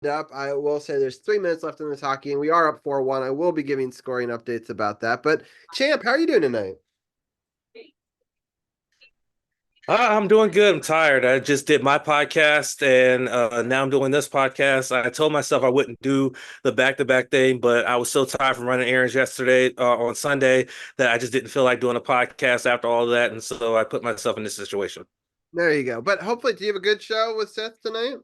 up. I will say there's 3 minutes left in this hockey, and we are up 4-1. I will be giving scoring updates about that. But Champ, how are you doing tonight? I'm doing good. I'm tired. I just did my podcast and now I'm doing this podcast. I told myself I wouldn't do the back-to-back thing, but I was so tired from running errands yesterday on Sunday that I just didn't feel like doing a podcast after all of that. And so I put myself in this situation. There you go. But hopefully, do you have a good show with Seth tonight?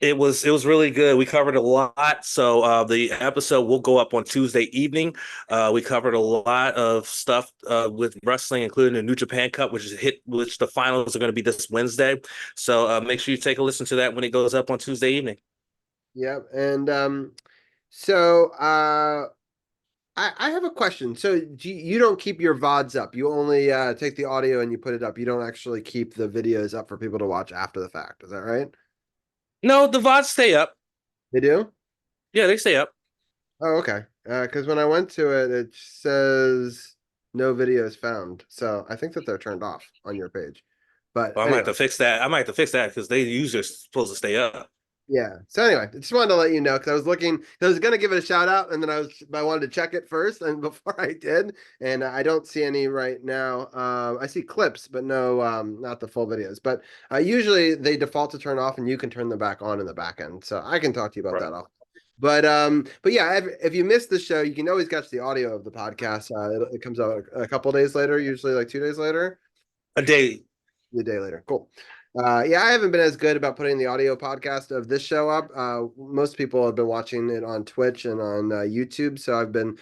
It was really good. We covered a lot. So the episode will go up on Tuesday evening. We covered a lot of stuff with wrestling, including the New Japan Cup, which the finals are going to be this Wednesday. So make sure you take a listen to that when it goes up on Tuesday evening. Yep. And so I have a question. So you don't keep your VODs up. You only take the audio and you put it up. You don't actually keep the videos up for people to watch after the fact. Is that right? No, the VODs stay up. They do? Yeah, they stay up. Oh, okay. Because when I went to it, it says no videos found. So I think that they're turned off on your page. But Well, I might have anyway, to fix that. I might have to fix that because they usually are supposed to stay up. yeah. So anyway, I just wanted to let you know because I was looking, I was going to give it a shout out, and then I wanted to check it first, and before I did, and I don't see any right now. I see clips, but no, not the full videos. But usually they default to turn off, and you can turn them back on in the back end. So I can talk to you about Right. that. But yeah, if you missed the show, you can always catch the audio of the podcast. It comes out a couple days later, usually like 2 days later. A day. A day later. Cool. Yeah, I haven't been as good about putting the audio podcast of this show up. Most people have been watching it on Twitch and on YouTube, so I've been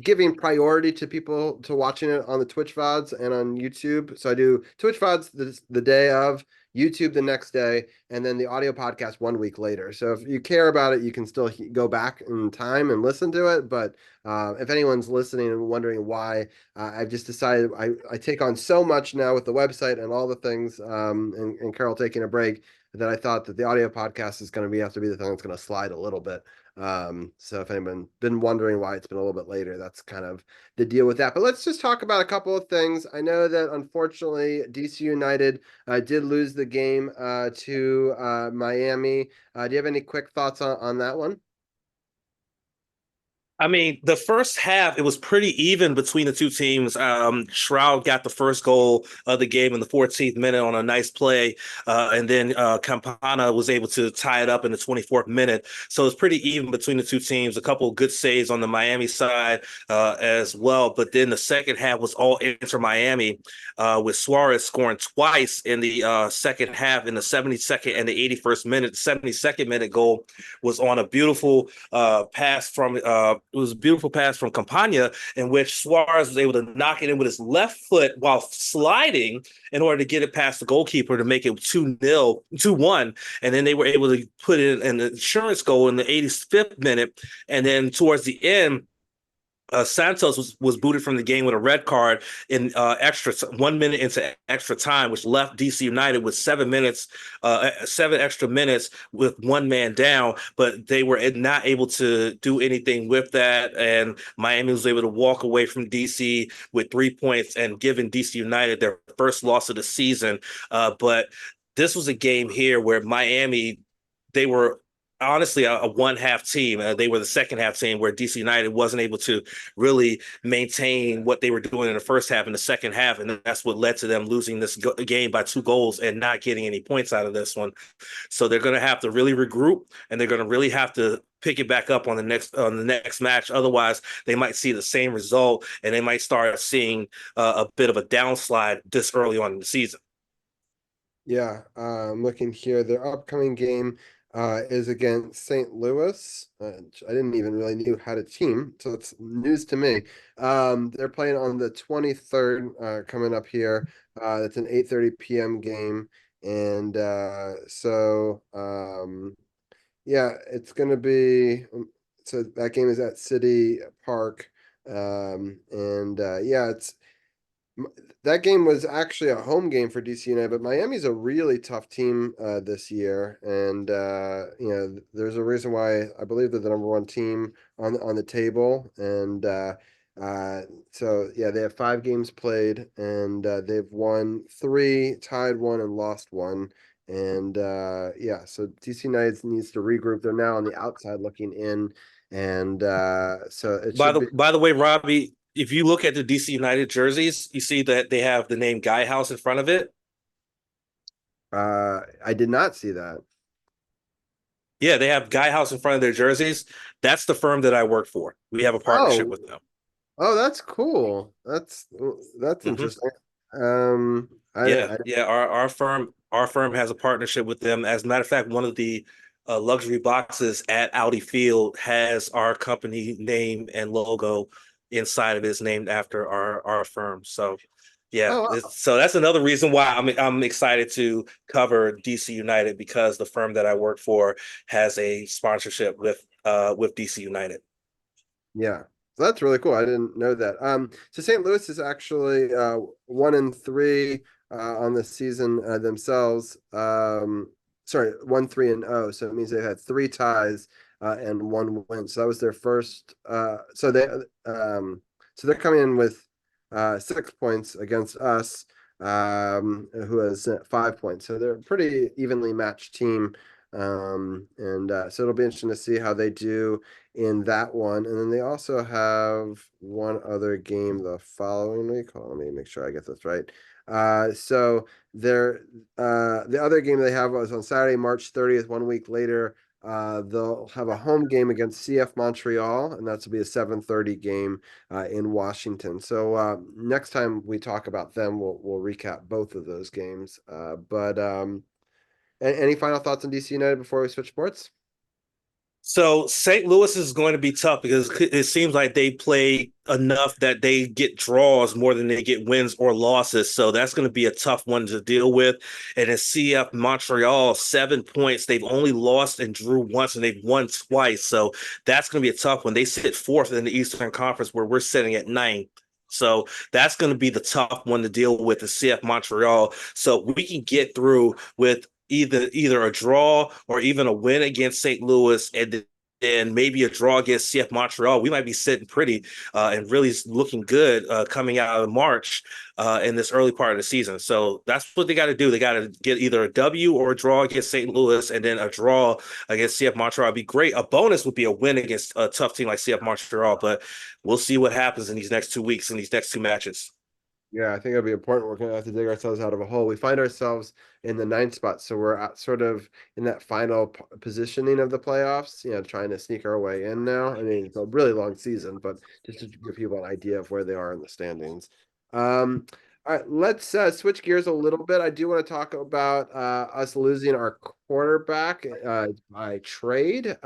giving priority to people to watching it on the Twitch VODs and on YouTube. So I do Twitch VODs the day of, YouTube the next day, and then the audio podcast 1 week later. So if you care about it, you can still go back in time and listen to it. But if anyone's listening and wondering why, I've just decided I take on so much now with the website and all the things, and Carol taking a break, that I thought that the audio podcast is going to have to be the thing that's going to slide a little bit. So if anyone been wondering why it's been a little bit later, that's kind of the deal with that. But let's just talk about a couple of things. I know that unfortunately DC United did lose the game to Miami. Do you have any quick thoughts on that one? I mean, the first half, it was pretty even between the two teams. Shroud got the first goal of the game in the 14th minute on a nice play. And then Campana was able to tie it up in the 24th minute. So it's pretty even between the two teams. A couple of good saves on the Miami side as well. But then the second half was all Inter Miami, with Suarez scoring twice in the second half in the 72nd and the 81st minute. The 72nd minute goal was on a beautiful pass from it was a beautiful pass from Campana in which Suarez was able to knock it in with his left foot while sliding in order to get it past the goalkeeper to make it 2-0, 2-1. And then they were able to put in an insurance goal in the 85th minute. And then towards the end, Santos was booted from the game with a red card in 1 minute into extra time, which left DC United with 7 minutes, 7 extra minutes with one man down. But they were not able to do anything with that, and Miami was able to walk away from DC with 3 points and giving DC United their first loss of the season. But this was a game here where Miami, they were honestly a one half team. They were the second half team where DC United wasn't able to really maintain what they were doing in the first half in the second half. And that's what led to them losing this game by 2 goals and not getting any points out of this one. So they're going to have to really regroup, and they're going to really have to pick it back up on the next match. Otherwise, they might see the same result, and they might start seeing a bit of a downslide this early on in the season. Yeah, I'm looking here. Their upcoming game is against St. Louis. I didn't even really knew had a team, so it's news to me. They're playing on the 23rd, coming up here. It's an 8:30 p.m. game, and yeah, it's gonna be. So that game is at City Park, and yeah, it's that game was actually a home game for DC United, but Miami's a really tough team this year, and there's a reason why I believe they're the number one team on the table, and so yeah, they have 5 games played, and they've won 3, tied 1, and lost 1, And yeah, so DC United needs to regroup. They're now on the outside looking in, and so it should be. By the way, Robbie, if you look at the DC United jerseys, you see that they have the name Guy House in front of it. I did not see that. Yeah, they have Guy House in front of their jerseys. That's the firm that I work for. We have a partnership Oh, with them. oh, that's cool. That's Hmm. interesting. Um, Yeah, I yeah. Our firm has a partnership with them. As a matter of fact, one of the luxury boxes at Audi Field has our company name and logo inside of it. Is named after our firm. So yeah, oh wow. so that's another reason why I'm excited to cover DC United because the firm that I work for has a sponsorship with DC United. Yeah. So that's really cool. I didn't know that. So St. Louis is actually 1-3 on the season themselves. Sorry, 1-3-0. So it means they've had three ties and one win. So that was their first. So they're coming in with 6 points against us, who has 5 points. So they're a pretty evenly matched team. And so it'll be interesting to see how they do in that one. And then they also have one other game the following week. Hold on, let me make sure I get this right. So the other game they have was on Saturday, March 30th, 1 week later. They'll have a home game against CF Montreal, and that's will be a 7:30 game in Washington. So next time we talk about them, we'll recap both of those games. But any final thoughts on DC United before we switch sports? So St. Louis is going to be tough because it seems like they play enough that they get draws more than they get wins or losses. So that's going to be a tough one to deal with. And in CF Montreal, 7 points. They've only lost and drew once and they've won twice. So that's going to be a tough one. They sit fourth in the Eastern Conference where we're sitting at ninth. So that's going to be the tough one to deal with the CF Montreal. So we can get through with either a draw or even a win against St. Louis, and then maybe a draw against CF Montreal. We might be sitting pretty and really looking good coming out of March in this early part of the season. So that's what they got to do. They got to get either a W or a draw against St. Louis, and then a draw against CF Montreal would be great. A bonus would be a win against a tough team like CF Montreal, but we'll see what happens in these next 2 weeks in these next two matches. Yeah, I think it'll be important. We're going to have to dig ourselves out of a hole. We find ourselves in the ninth spot, so we're at sort of in that final positioning of the playoffs. Trying to sneak our way in now. I mean, it's a really long season, but just to give people an idea of where they are in the standings. All right, let's switch gears a little bit. I do want to talk about us losing our quarterback by trade.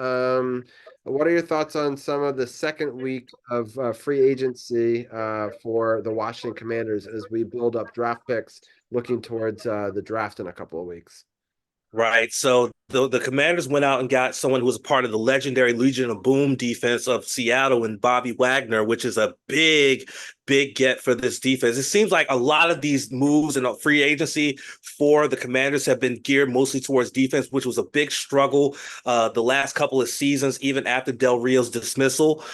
What are your thoughts on some of the second week of free agency for the Washington Commanders as we build up draft picks looking towards the draft in a couple of weeks? Right. So the Commanders went out and got someone who was a part of the legendary Legion of Boom defense of Seattle and Bobby Wagner, which is a big get for this defense. It seems like a lot of these moves in free agency for the Commanders have been geared mostly towards defense, which was a big struggle the last couple of seasons, even after Del Rio's dismissal.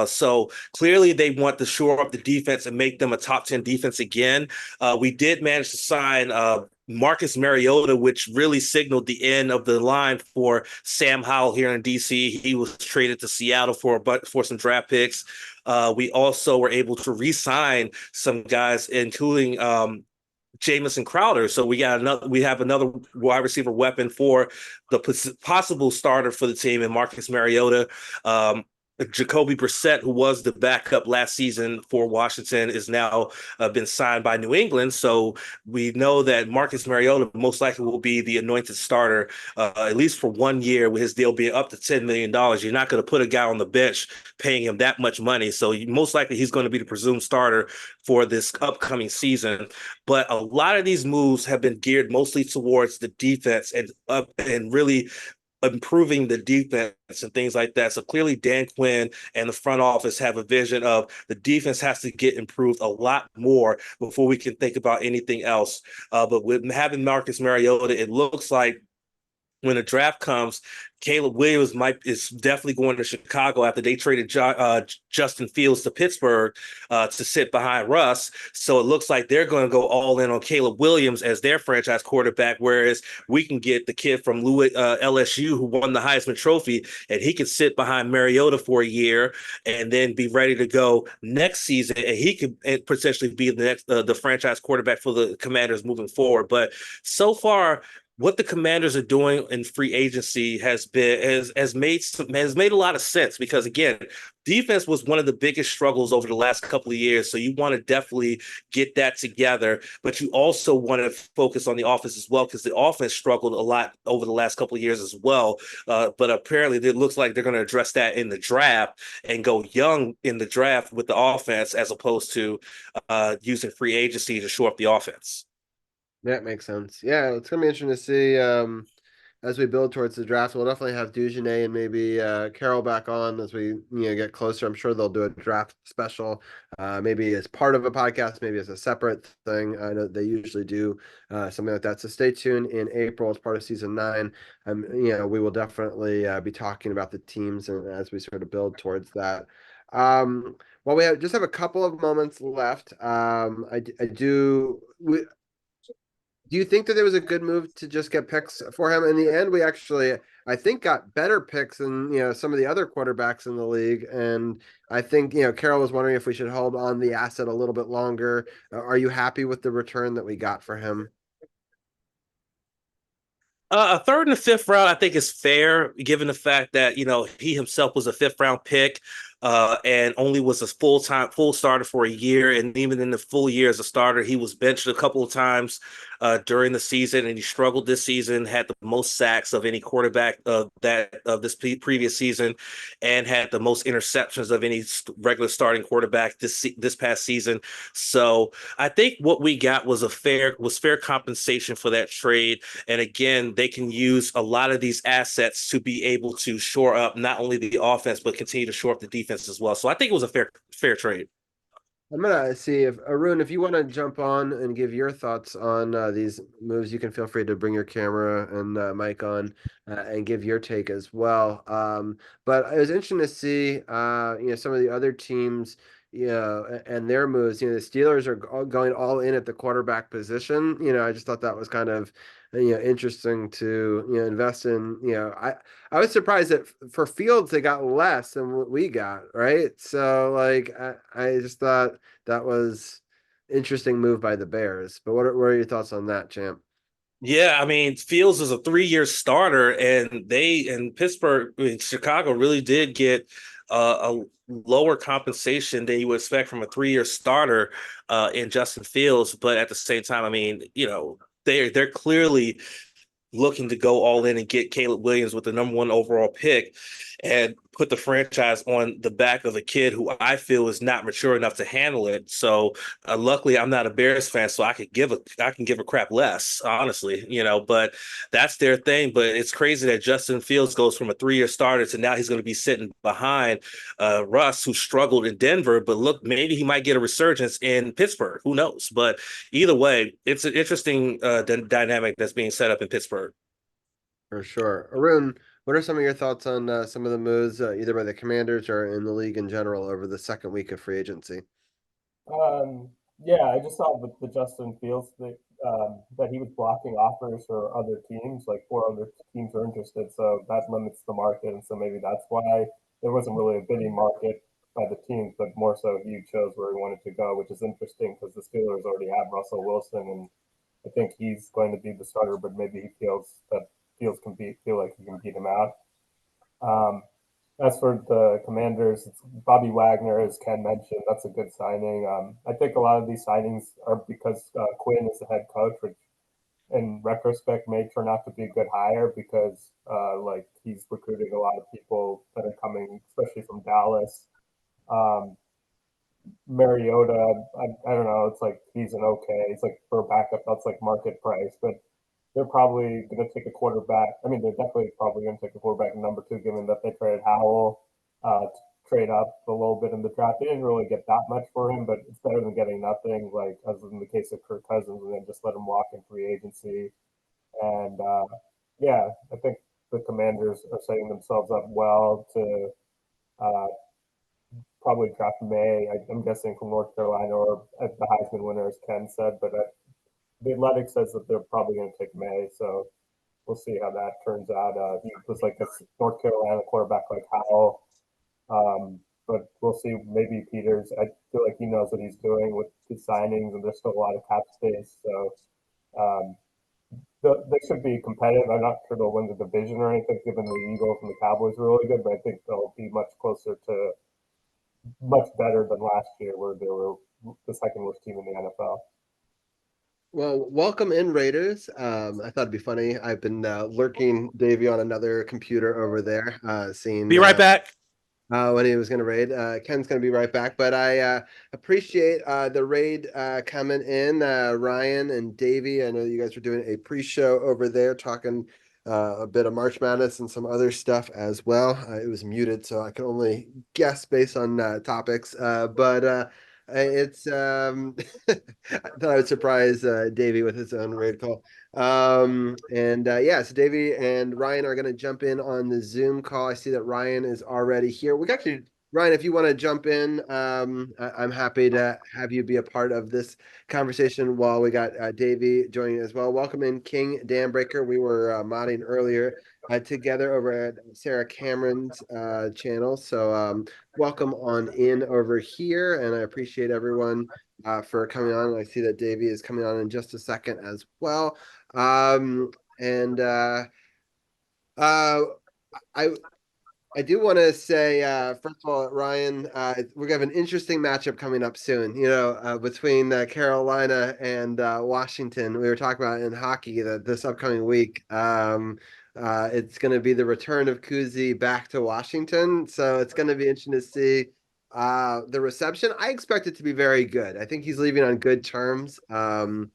So clearly they want to shore up the defense and make them a top 10 defense again. We did manage to sign Marcus Mariota, which really signaled the end of the line for Sam Howell here in DC. He was traded to Seattle for some draft picks. We also were able to re-sign some guys, including Jamison Crowder. So we have another wide receiver weapon for the possible starter for the team in Marcus Mariota. Jacoby Brissett, who was the backup last season for Washington, is now been signed by New England. So we know that Marcus Mariota most likely will be the anointed starter, at least for 1 year, with his deal being up to $10 million. You're not going to put a guy on the bench paying him that much money. So most likely he's going to be the presumed starter for this upcoming season. But a lot of these moves have been geared mostly towards the defense and really improving the defense and things like that. So clearly Dan Quinn and the front office have a vision of the defense has to get improved a lot more before we can think about anything else. But with having Marcus Mariota, it looks like when the draft comes, Caleb Williams is definitely going to Chicago after they traded Justin Fields to Pittsburgh to sit behind Russ. So it looks like they're going to go all in on Caleb Williams as their franchise quarterback, whereas we can get the kid from LSU who won the Heisman Trophy, and he could sit behind Mariota for a year and then be ready to go next season, and he could potentially be the next the franchise quarterback for the Commanders moving forward. But so far, what the Commanders are doing in free agency has made a lot of sense, because again, defense was one of the biggest struggles over the last couple of years. So you want to definitely get that together, but you also want to focus on the offense as well, because the offense struggled a lot over the last couple of years as well. But apparently, it looks like they're going to address that in the draft and go young in the draft with the offense, as opposed to using free agency to shore up the offense. That makes sense. Yeah, it's gonna be interesting to see as we build towards the draft. We'll definitely have Dugenay and maybe Carol back on as we get closer. I'm sure they'll do a draft special, maybe as part of a podcast, maybe as a separate thing. I know they usually do something like that. So stay tuned in April as part of season 9. We will definitely be talking about the teams and as we sort of build towards that. Well, just have a couple of moments left. I do. Do you think that there was a good move to just get picks for him? In the end, we actually, I think, got better picks than some of the other quarterbacks in the league. And I think Carol was wondering if we should hold on the asset a little bit longer. Are you happy with the return that we got for him? A third and a fifth round, I think, is fair, given the fact that he himself was a fifth round pick, and only was a full starter for a year. And even in the full year as a starter, he was benched a couple of times during the season, and he struggled this season. Had the most sacks of any quarterback of this previous season, and had the most interceptions of any regular starting quarterback this past season. So I think what we got was fair compensation for that trade. And again, they can use a lot of these assets to be able to shore up not only the offense, but continue to shore up the defense as well. So I think it was a fair trade. I'm gonna see if Arun, if you want to jump on and give your thoughts on these moves, you can feel free to bring your camera and mic on and give your take as well. But it was interesting to see, some of the other teams, and their moves. The Steelers are going all in at the quarterback position. I just thought that was kind of, interesting to invest in. I was surprised that for Fields they got less than what we got, right? So like I just thought that was interesting move by the Bears. But what are your thoughts on that, champ? Yeah, I mean, Fields is a 3-year starter, and Chicago really did get a lower compensation than you would expect from a 3-year starter in Justin Fields. But at the same time, I mean, they're clearly looking to go all in and get Caleb Williams with the number 1 overall pick and put the franchise on the back of a kid who I feel is not mature enough to handle it. So luckily I'm not a Bears fan, so I can give a crap less, honestly, but that's their thing. But it's crazy that Justin Fields goes from a 3-year starter to now he's going to be sitting behind Russ, who struggled in Denver, but look, maybe he might get a resurgence in Pittsburgh. Who knows? But either way, it's an interesting dynamic that's being set up in Pittsburgh. For sure. Arun, what are some of your thoughts on some of the moves, either by the Commanders or in the league in general, over the second week of free agency? Yeah, I just saw with the Justin Fields thing, that he was blocking offers for other teams, like 4 other teams are interested, so that limits the market, and so maybe that's why there wasn't really a bidding market by the teams, but more so he chose where he wanted to go, which is interesting because the Steelers already have Russell Wilson, and I think he's going to be the starter, but maybe he feels that feel like he can beat him out. Um, as for the Commanders, it's Bobby Wagner, as Ken mentioned. That's a good signing. I think a lot of these signings are because Quinn is the head coach, which in retrospect may turn out to be a good hire because like he's recruiting a lot of people that are coming, especially from Dallas. Um, Mariota, I don't know. It's like he's an okay. It's like for a backup, that's like market price, but they're probably going to take a quarterback. I mean, they're definitely probably going to take a quarterback in number 2, given that they traded Howell to trade up a little bit in the draft. They didn't really get that much for him, but it's better than getting nothing, like as in the case of Kirk Cousins, and then just let him walk in free agency. And yeah, I think the Commanders are setting themselves up well to uh, probably draft May. I'm guessing from North Carolina, or as the Heisman winner, as Ken said. But the Athletic says that they're probably going to take May, so we'll see how that turns out. He was like a North Carolina quarterback like Howell, but we'll see. Maybe Peters. I feel like he knows what he's doing with his signings, and there's still a lot of cap space, so um, they should be competitive. I'm not sure they'll win the division or anything, given the Eagles and the Cowboys are really good, but I think they'll be much closer to much better than last year, where they were the second worst team in the NFL. Well, welcome in, Raiders. I thought it'd be funny. I've been lurking Davey on another computer over there, seeing Be right back. when he was going to raid. Ken's going to be right back, but I appreciate the raid coming in. Ryan and Davey, I know you guys were doing a pre-show over there, talking a bit of March Madness and some other stuff as well. It was muted, so I can only guess based on topics. But it's I thought I would surprise Davey with his own raid call. So Davey and Ryan are going to jump in on the Zoom call. I see that Ryan is already here. We actually, Ryan, if you want to jump in, I'm happy to have you be a part of this conversation while we got Davey joining as well. Welcome in, King Dambreaker. We were modding earlier together over at Sarah Cameron's channel. So welcome on in over here, and I appreciate everyone for coming on. I see that Davey is coming on in just a second as well. And I I do want to say, first of all, Ryan, we're going to have an interesting matchup coming up soon, between Carolina and Washington. We were talking about in hockey that this upcoming week. It's going to be the return of Kuzi back to Washington. So it's going to be interesting to see the reception. I expect it to be very good. I think he's leaving on good terms. But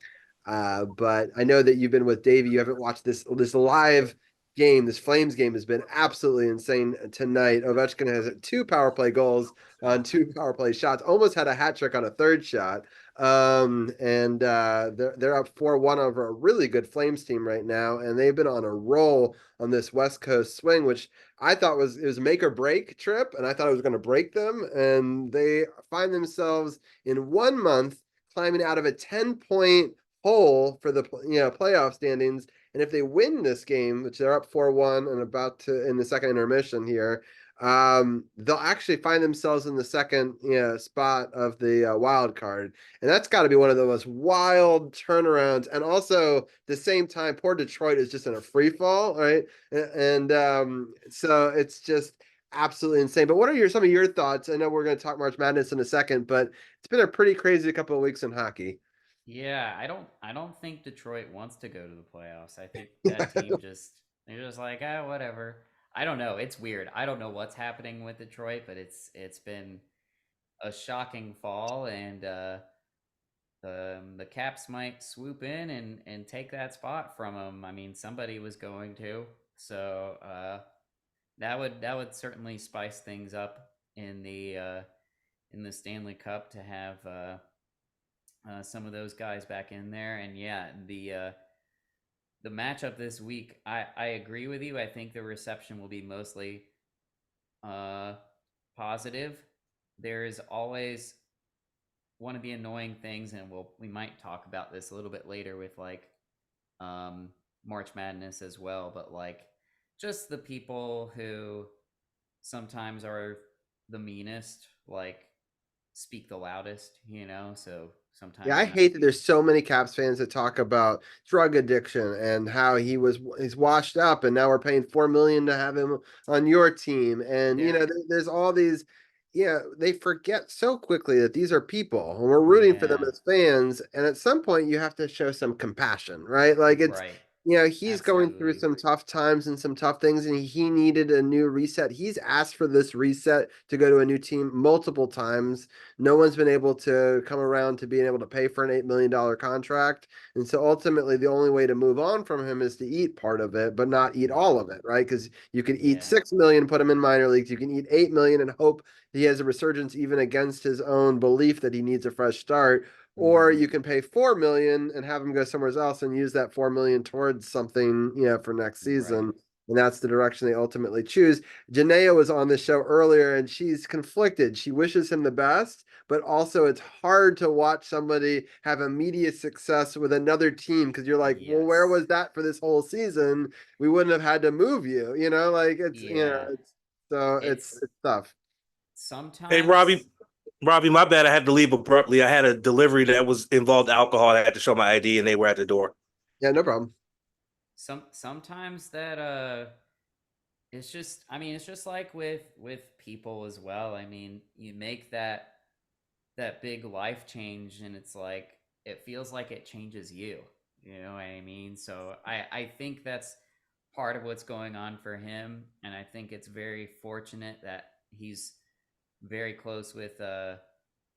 I know that you've been with Davey. You haven't watched this live game. This Flames game has been absolutely insane tonight. Ovechkin has 2 power play goals on 2 power play shots. Almost had a hat trick on a 3rd shot. And they're up 4-1 over a really good Flames team right now, and they've been on a roll on this West Coast swing, which I thought it was a make or break trip, and I thought it was going to break them. And they find themselves in 1 month climbing out of a 10-point hole for the playoff standings. And if they win this game, which they're up 4-1 and about to in the second intermission here, they'll actually find themselves in the second spot of the wild card. And that's got to be one of the most wild turnarounds. And also, the same time, poor Detroit is just in a free fall, right? And so it's just absolutely insane. But what are some of your thoughts? I know we're going to talk March Madness in a second, but it's been a pretty crazy couple of weeks in hockey. Yeah, I don't think Detroit wants to go to the playoffs. I think that team they're just like, whatever. I don't know. It's weird. I don't know what's happening with Detroit, but it's been a shocking fall, and the Caps might swoop in and take that spot from them. I mean, somebody was going to, so that would certainly spice things up in the Stanley Cup to have some of those guys back in there. And yeah, the matchup this week, I agree with you. I think the reception will be mostly positive. There is always one of the annoying things, and we might talk about this a little bit later with March Madness as well, but just the people who sometimes are the meanest, speak the loudest, so sometimes. Yeah, I hate that there's so many Caps fans that talk about drug addiction and how he's washed up, and now we're paying $4 million to have him on your team. And there's all these, they forget so quickly that these are people, and we're rooting for them as fans. And at some point, you have to show some compassion, right? Right. He's going through some tough times and some tough things, and he needed a new reset. He's asked for this reset to go to a new team multiple times. No one's been able to come around to being able to pay for an $8 million contract. And so ultimately, the only way to move on from him is to eat part of it, but not eat all of it, right? Because you could eat $6 million, put him in minor leagues. You can eat $8 million and hope he has a resurgence even against his own belief that he needs a fresh start. or Mhm. you can pay 4 million and have him go somewhere else and use that 4 million towards something, for next Right. season. And that's the direction they ultimately choose. Janaea was on the show earlier and she's conflicted. She wishes him the best, but also it's hard to watch somebody have immediate success with another team because you're like, well, where Yes. was that for this whole season? We wouldn't have had to move you, like Yeah. it's tough. Hey, Sometimes Robbie, my bad. I had to leave abruptly. I had a delivery that was involved alcohol. I had to show my ID, and they were at the door. Yeah, no problem. sometimes that it's just, I mean, it's just like with people as well. I mean, you make that big life change and it's like it feels like it changes you. You know what I mean? So I think that's part of what's going on for him, and I think it's very fortunate that he's very close with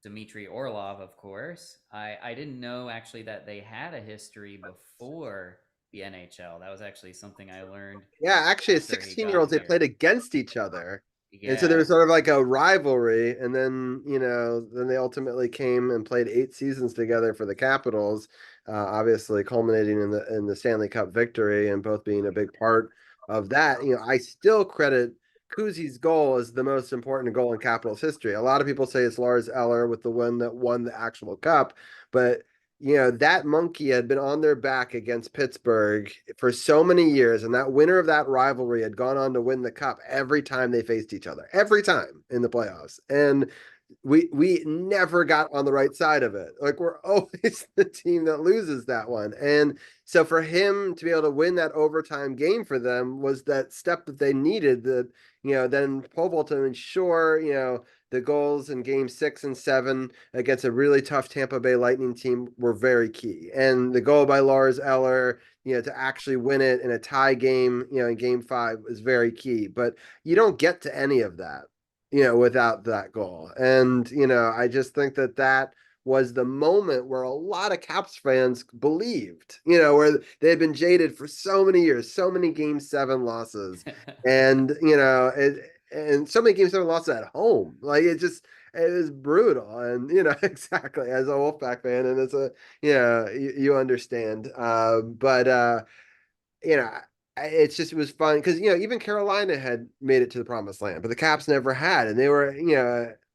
Dmitry Orlov, of course. I didn't know actually that they had a history before the NHL. That was actually something I learned Yeah, actually, as after he 16-year-olds, got they played there. against each other. And so there Yeah. was sort of like a rivalry. And then, then they ultimately came and played 8 seasons together for the Capitals, obviously culminating in the Stanley Cup victory and both being a big part of that. I still credit Kuzi's goal as the most important goal in Capitals history. A lot of people say it's Lars Eller with the one that won the actual cup, but that monkey had been on their back against Pittsburgh for so many years, and that winner of that rivalry had gone on to win the cup every time they faced each other, every time in the playoffs. And we never got on the right side of it. Like we're always the team that loses that one. And so for him to be able to win that overtime game for them was that step that they needed that, then Povol to ensure, the goals in game 6 and 7 against a really tough Tampa Bay Lightning team were very key. And the goal by Lars Eller, to actually win it in a tie game, in game 5 is very key. But you don't get to any of that, without that goal. And, I just think that was the moment where a lot of Caps fans believed, where they had been jaded for so many years, so many game 7 losses. And, and so many game 7 losses at home. Like it was brutal. And, exactly as a Wolfpack fan, and you understand. You know, it's just it was fun because even Carolina had made it to the promised land, but the Caps never had, and they were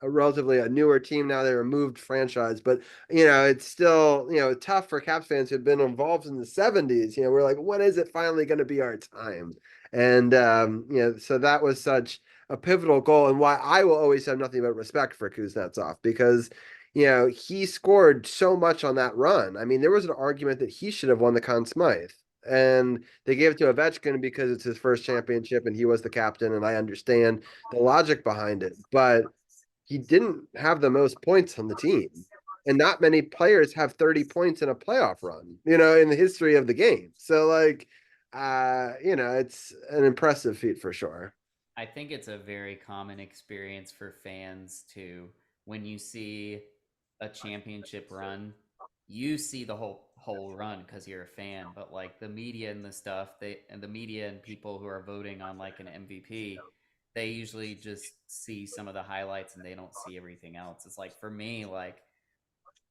a relatively a newer team now. They were a moved franchise, but it's still tough for Caps fans who've been involved in the '70s. We're like, when is it finally going to be our time? And so that was such a pivotal goal, and why I will always have nothing but respect for Kuznetsov because. He scored so much on that run. I mean, there was an argument that he should have won the Conn Smythe. And they gave it to Ovechkin because it's his first championship and he was the captain. And I understand the logic behind it, but he didn't have the most points on the team. And not many players have 30 points in a playoff run, in the history of the game. So, like, it's an impressive feat for sure. I think it's a very common experience for fans to, when you see a championship run, you see the whole run because you're a fan, but like the media and the stuff, the media and people who are voting on like an MVP, they usually just see some of the highlights and they don't see everything else. It's like for me, like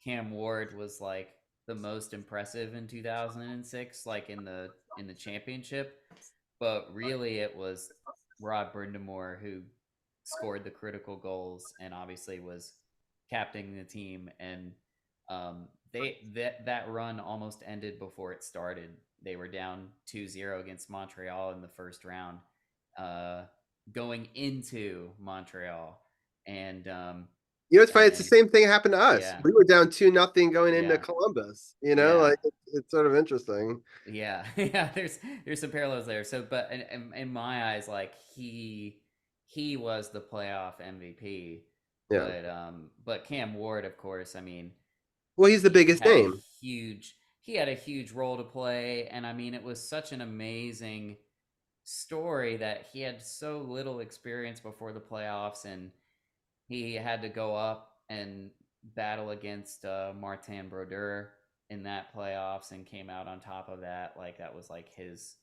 Cam Ward was like the most impressive in 2006, like in the championship, but really it was Rod Brindamore who scored the critical goals and obviously was captaining the team. And that run almost ended before it started. They were down 2-0 against Montreal in the first round, uh, going into Montreal, and It's funny. It's the and same thing happened to us. yeah, We were down 2-0 going into yeah, Columbus. yeah. Like it's sort of interesting. Yeah, yeah. There's some parallels there. So, but in my eyes, like he was the playoff MVP. Yeah. But Cam Ward, of course, I mean, Well, he's the he biggest had a name. huge role to play, and I mean, it was such an amazing story that he had so little experience before the playoffs, and he had to go up and battle against Martin Brodeur in that playoffs and came out on top of that. Like that was like his,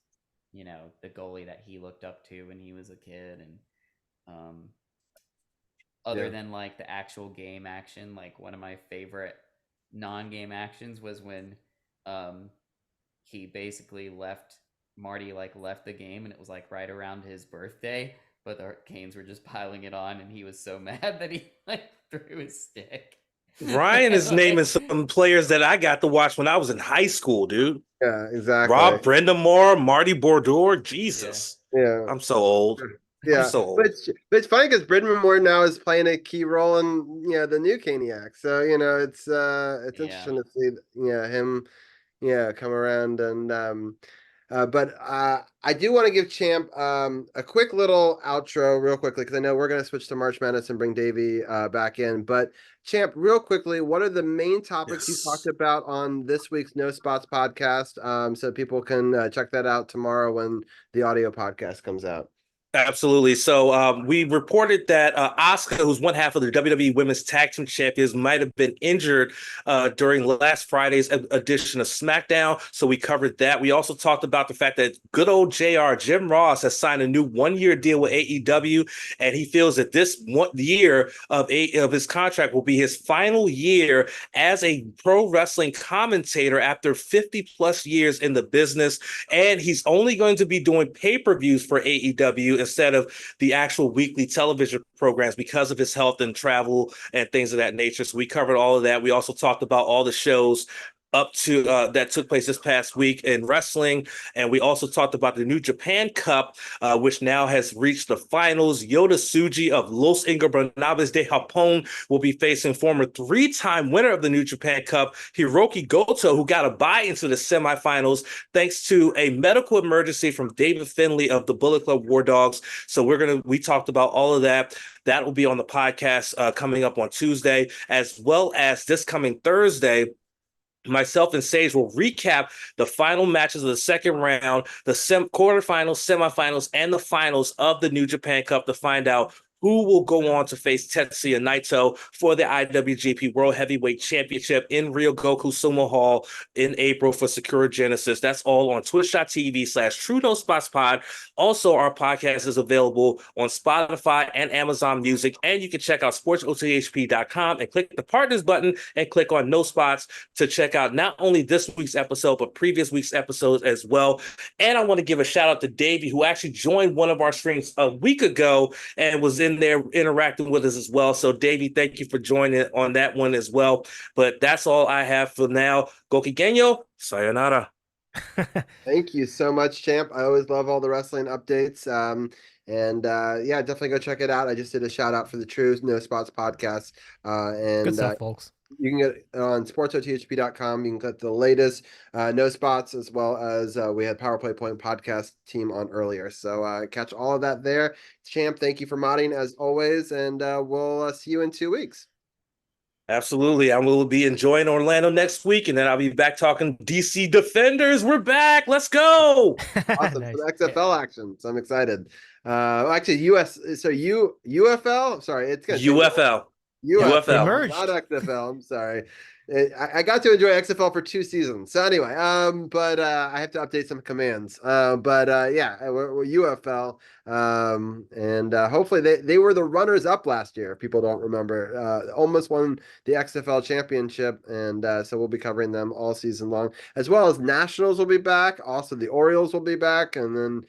the goalie that he looked up to when he was a kid. And um, other Yeah. than like the actual game action, like one of my favorite non-game actions was when he basically left the game, and it was like right around his birthday, but the Canes were just piling it on, and he was so mad that he like threw his stick. Ryan is naming some players that I got to watch when I was in high school, dude. Yeah, exactly. Rob Brendamore, Marty Bordeaux. Jesus. Yeah. I'm so old. Yeah, I'm so old. but it's funny because Brendan Moore now is playing a key role in the new Caniac. So it's interesting to see him come around and but I do want to give Champ a quick little outro real quickly because I know we're going to switch to March Madness and bring Davey back in. But Champ, real quickly, what are the main topics you talked about on this week's No Spots podcast? So people can check that out tomorrow when the audio podcast comes out. Absolutely. So we reported that Asuka, who's one half of the WWE Women's Tag Team Champions, might have been injured during last Friday's edition of SmackDown. So we covered that. We also talked about the fact that good old JR, Jim Ross, has signed a new one-year deal with AEW, and he feels that this 1 year of his contract will be his final year as a pro wrestling commentator after 50 plus years in the business. And he's only going to be doing pay-per-views for AEW instead of the actual weekly television programs because of his health and travel and things of that nature. So we covered all of that. We also talked about all the shows up to that took place this past week in wrestling, and we also talked about the New Japan Cup, which now has reached the finals. Yota Tsuji of Los Ingobernables de Japón will be facing former 3-time winner of the New Japan Cup, Hiroki Goto, who got a bye into the semifinals thanks to a medical emergency from David Finlay of the Bullet Club War Dogs. So we talked about all of that. That will be on the podcast coming up on Tuesday, as well as this coming Thursday. Myself and Sage will recap the final matches of the second round, the quarterfinals, semifinals, and the finals of the New Japan Cup to find out who will go on to face Tetsuya Naito for the IWGP World Heavyweight Championship in Ryogoku Sumo Hall in April for Sakura Genesis. That's all on twitch.tv/True No Spots Pod. Also, our podcast is available on Spotify and Amazon Music, and you can check out SportsOTHP.com and click the partners button and click on No Spots to check out not only this week's episode, but previous week's episodes as well. And I want to give a shout out to Davey, who actually joined one of our streams a week ago and was in there interacting with us as well. So Davey, thank you for joining on that one as well. But that's all I have for now. Gokigenyo, sayonara. Thank you so much, Champ. I always love all the wrestling updates. Yeah, definitely go check it out. I just did a shout out for the True No Spots podcast. Good stuff, folks. You can get it on sportsothp.com. You can get the latest No Spots, as well as we had Power Play Point podcast team on earlier. So catch all of that there. Champ, thank you for modding as always, and we'll see you in 2 weeks. Absolutely. I will be enjoying Orlando next week, and then I'll be back talking DC Defenders. We're back. Let's go. Awesome. Nice. Some XFL action. So I'm excited. Actually, UFL? Sorry, it's good. UFL. UFL, not XFL. I'm sorry. I got to enjoy XFL for 2 seasons. So anyway, but I have to update some commands. Yeah, we're UFL. And hopefully they were the runners up last year. If people don't remember, almost won the XFL championship, and so we'll be covering them all season long, as well as Nationals will be back. Also, the Orioles will be back, and then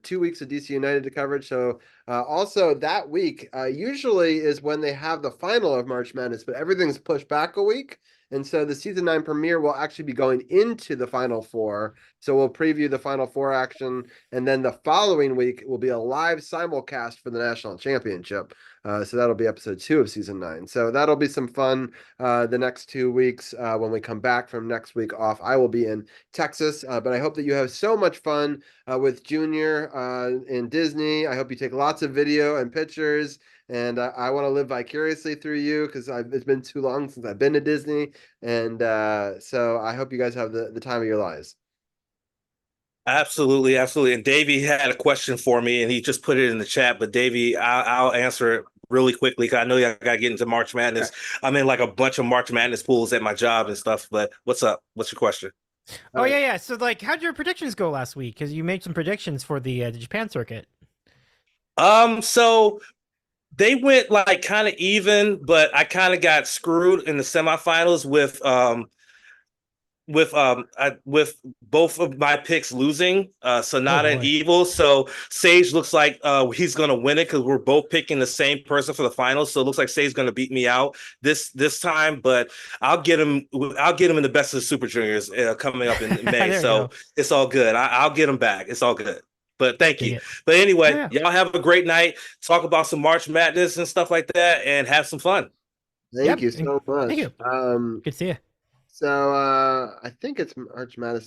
2 weeks of DC United coverage. So also that week usually is when they have the final of March Madness, but everything's pushed back a week. And so the season 9 premiere will actually be going into the Final Four. So we'll preview the Final Four action. And then the following week will be a live simulcast for the national championship. So that'll be episode 2 of season 9. So that'll be some fun the next 2 weeks. When we come back from next week off, I will be in Texas. But I hope that you have so much fun with Junior in Disney. I hope you take lots of video and pictures. And I want to live vicariously through you because it's been too long since I've been to Disney. And so I hope you guys have the time of your lives. Absolutely, absolutely. And Davey had a question for me, and he just put it in the chat. But Davey, I'll answer it really quickly because I know I got to get into March Madness. Okay. I'm in like a bunch of March Madness pools at my job and stuff. But what's up? What's your question? Oh, yeah. So, like, how'd your predictions go last week? Because you made some predictions for the Japan circuit. So They went like kind of even, but I kind of got screwed in the semifinals with both of my picks losing, Sonata and boy. Evil. So Sage looks like he's gonna win it because we're both picking the same person for the finals. So it looks like Sage's gonna beat me out this time, but I'll get him in the best of the Super Juniors coming up in May. There you So go. it's all good. I'll get him back. It's all good. But thank Dig you. it. But anyway, Yeah. y'all have a great night. Talk about some March Madness and stuff like that, and have some fun. Thank you so much. Thank you. Good to see you. So I think it's March Madness.